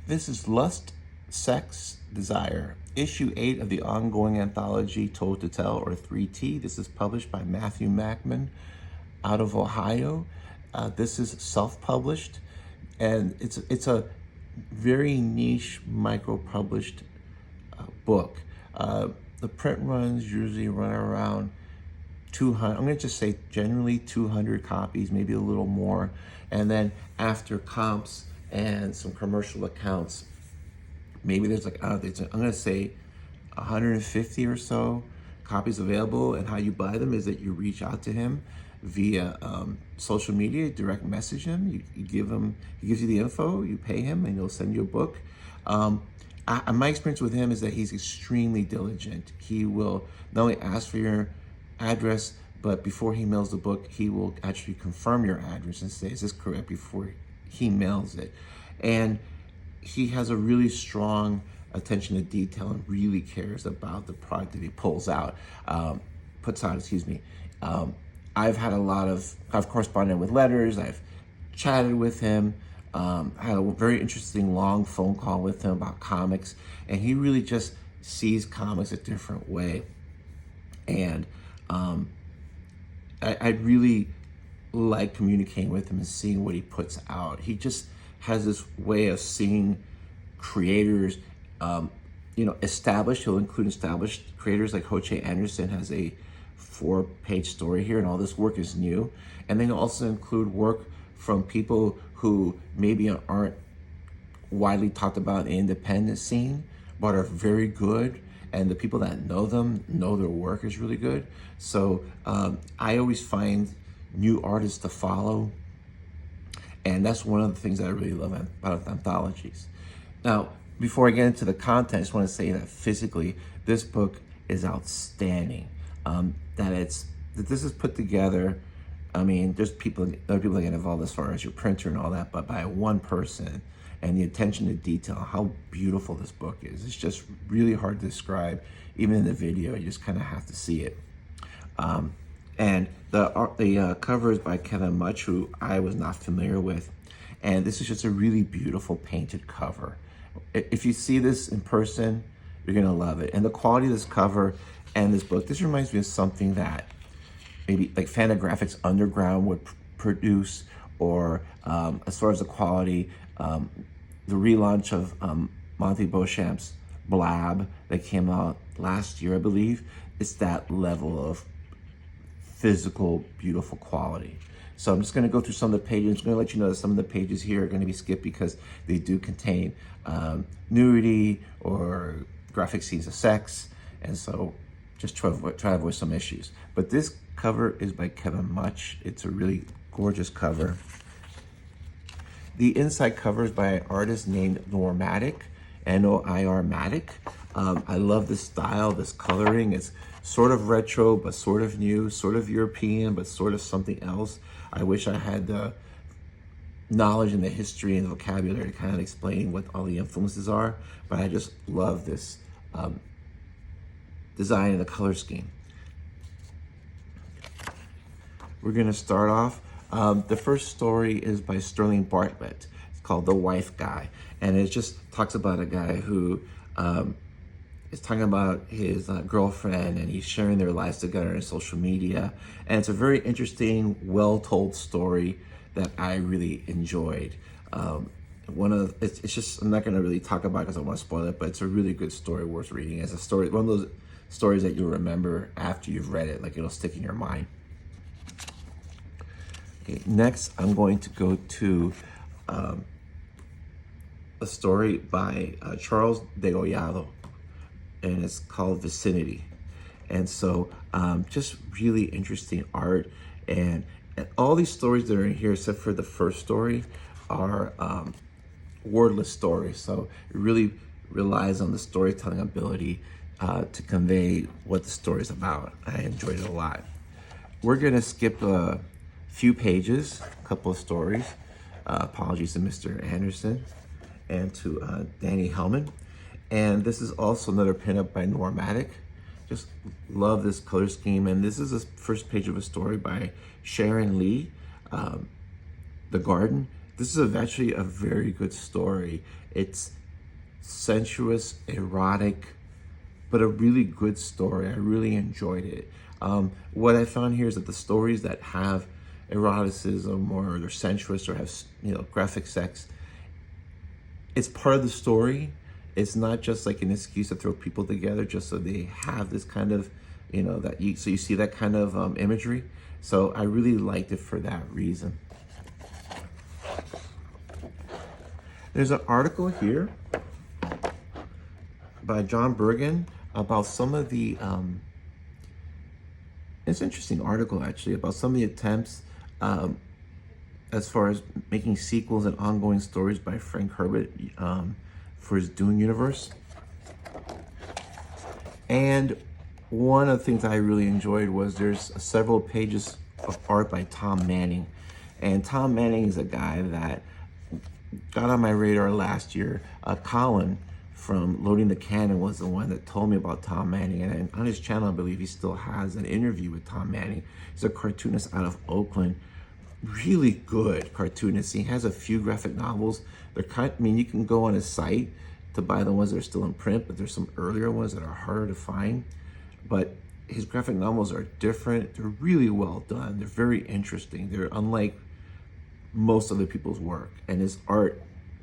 This is Lust, Sex, Desire, Issue 8 of the ongoing anthology Told to Tell, or 3T. This is published by Matthew Mackman out of Ohio. This is self-published, and it's a very niche, micro-published book. The print runs usually run around 200, I'm going to just say generally 200 copies, maybe a little more. And then after comps and some commercial accounts, maybe there's like, I'm going to say 150 or so copies available. And how you buy them is that you reach out to him via social media, direct message him, you give him, he gives you the info, you pay him, and he'll send you a book. My experience with him is that he's extremely diligent. He will not only ask for your address, but before he mails the book, he will actually confirm your address and say, is this correct, before he mails it. And he has a really strong attention to detail and really cares about the product that he puts out, I've corresponded with letters, I've chatted with him, had a very interesting long phone call with him about comics, and he really just sees comics a different way. And I really like communicating with him and seeing what he puts out. He has this way of seeing creators, established. He'll include established creators like Ho-Che Anderson has a 4-page story here, and all this work is new. And then he'll also include work from people who maybe aren't widely talked about in the independent scene, but are very good. And the people that know them know their work is really good. So I always find new artists to follow. And that's one of the things that I really love about anthologies. Now, before I get into the content, I just want to say that physically, this book is outstanding. That this is put together. I mean, there's other people that get involved as far as your printer and all that, but by one person, and the attention to detail, how beautiful this book is. It's just really hard to describe. Even in the video, you just kind of have to see it. And the cover is by Kevin Much, who I was not familiar with. And this is just a really beautiful painted cover. If you see this in person, you're gonna love it. And the quality of this cover and this book, this reminds me of something that maybe like Fantagraphics Underground would produce, or as far as the quality, the relaunch of Monty Beauchamp's Blab that came out last year, I believe. It's that level of physical, beautiful quality. So I'm just going to go through some of the pages. I'm just going to let you know that some of the pages here are going to be skipped because they do contain nudity or graphic scenes of sex, and so just try to avoid some issues. But this cover is by Kevin Much. It's a really gorgeous cover. The inside cover is by an artist named Normatic, Noir-Matic. I love this style, this coloring. It's sort of retro, but sort of new, sort of European, but sort of something else. I wish I had the knowledge and the history and the vocabulary to kind of explain what all the influences are, but I just love this design and the color scheme. We're gonna start off. The first story is by Sterling Bartlett. It's called The Wife Guy. And it just talks about a guy who is talking about his girlfriend, and he's sharing their lives together on social media. And it's a very interesting, well-told story that I really enjoyed. It's just, I'm not gonna really talk about it because I don't want to spoil it, but it's a really good story worth reading. It's a story, one of those stories that you'll remember after you've read it, like it'll stick in your mind. Okay, next, I'm going to go to a story by Charles Degollado, and it's called Vicinity. And so just really interesting art. And all these stories that are in here, except for the first story, are wordless stories. So it really relies on the storytelling ability to convey what the story is about. I enjoyed it a lot. We're gonna skip a few pages, a couple of stories. Apologies to Mr. Anderson and to Danny Hellman. And this is also another pinup by Normatic. Just love this color scheme. And this is the first page of a story by Sharon Lee, The Garden. This is actually a very good story. It's sensuous, erotic, but a really good story. I really enjoyed it. What I found here is that the stories that have eroticism or they're sensuous or have, graphic sex, it's part of the story. It's not just like an excuse to throw people together just so they have this kind of, so you see that kind of imagery. So I really liked it for that reason. There's an article here by John Bergen about some of the, it's an interesting article actually about some of the attempts as far as making sequels and ongoing stories by Frank Herbert for his Dune universe. And one of the things I really enjoyed was there's several pages of art by Tom Manning. And Tom Manning is a guy that got on my radar last year. Colin from Loading the Cannon was the one that told me about Tom Manning. And on his channel, I believe he still has an interview with Tom Manning. He's a cartoonist out of Oakland. Really good cartoonist. He has a few graphic novels. You can go on his site to buy the ones that are still in print, but there's some earlier ones that are harder to find. But his graphic novels are different. They're really well done. They're very interesting. They're unlike most other people's work. And his art,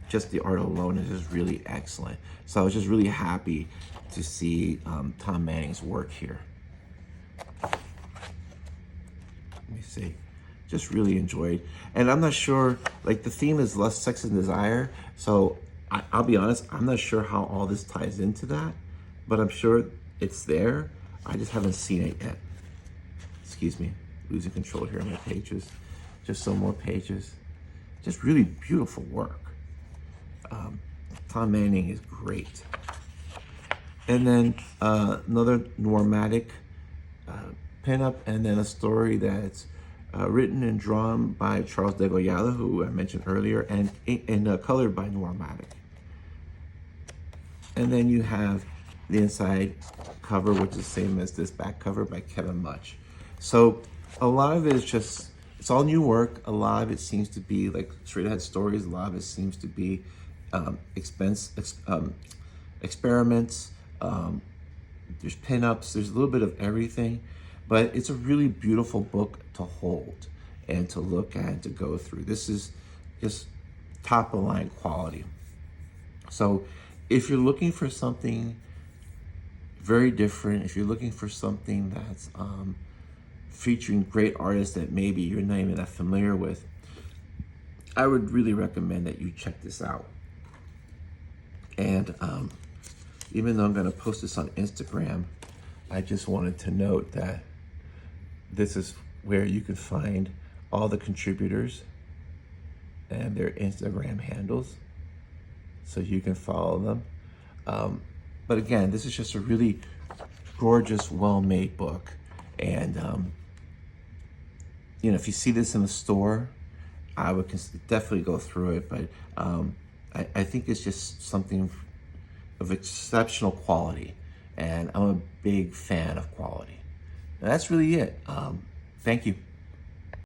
just the art alone, is just really excellent. So I was just really happy to see Tom Manning's work here. Let me see. Just really enjoyed. And I'm not sure, like the theme is lust, sex, and desire. So I'll be honest, I'm not sure how all this ties into that, but I'm sure it's there. I just haven't seen it yet. Excuse me, losing control here on my pages. Just some more pages. Just really beautiful work. Tom Manning is great. And then another noirmatic pinup, and then a story that's written and drawn by Charles Degollado, who I mentioned earlier, and colored by Noirmatic. And then you have the inside cover, which is the same as this back cover by Kevin Much. So a lot of it is just, it's all new work. A lot of it seems to be like straight ahead stories. A lot of it seems to be experiments. There's pinups. There's a little bit of everything. But it's a really beautiful book to hold and to look at and to go through. This is just top of the line quality. So if you're looking for something very different, if you're looking for something that's featuring great artists that maybe you're not even that familiar with, I would really recommend that you check this out. And even though I'm gonna post this on Instagram, I just wanted to note that this is where you can find all the contributors and their Instagram handles, so you can follow them. But again, this is just a really gorgeous, well-made book. And if you see this in the store, I would definitely go through it. But I think it's just something of exceptional quality, and I'm a big fan of quality. And that's really it. Thank you.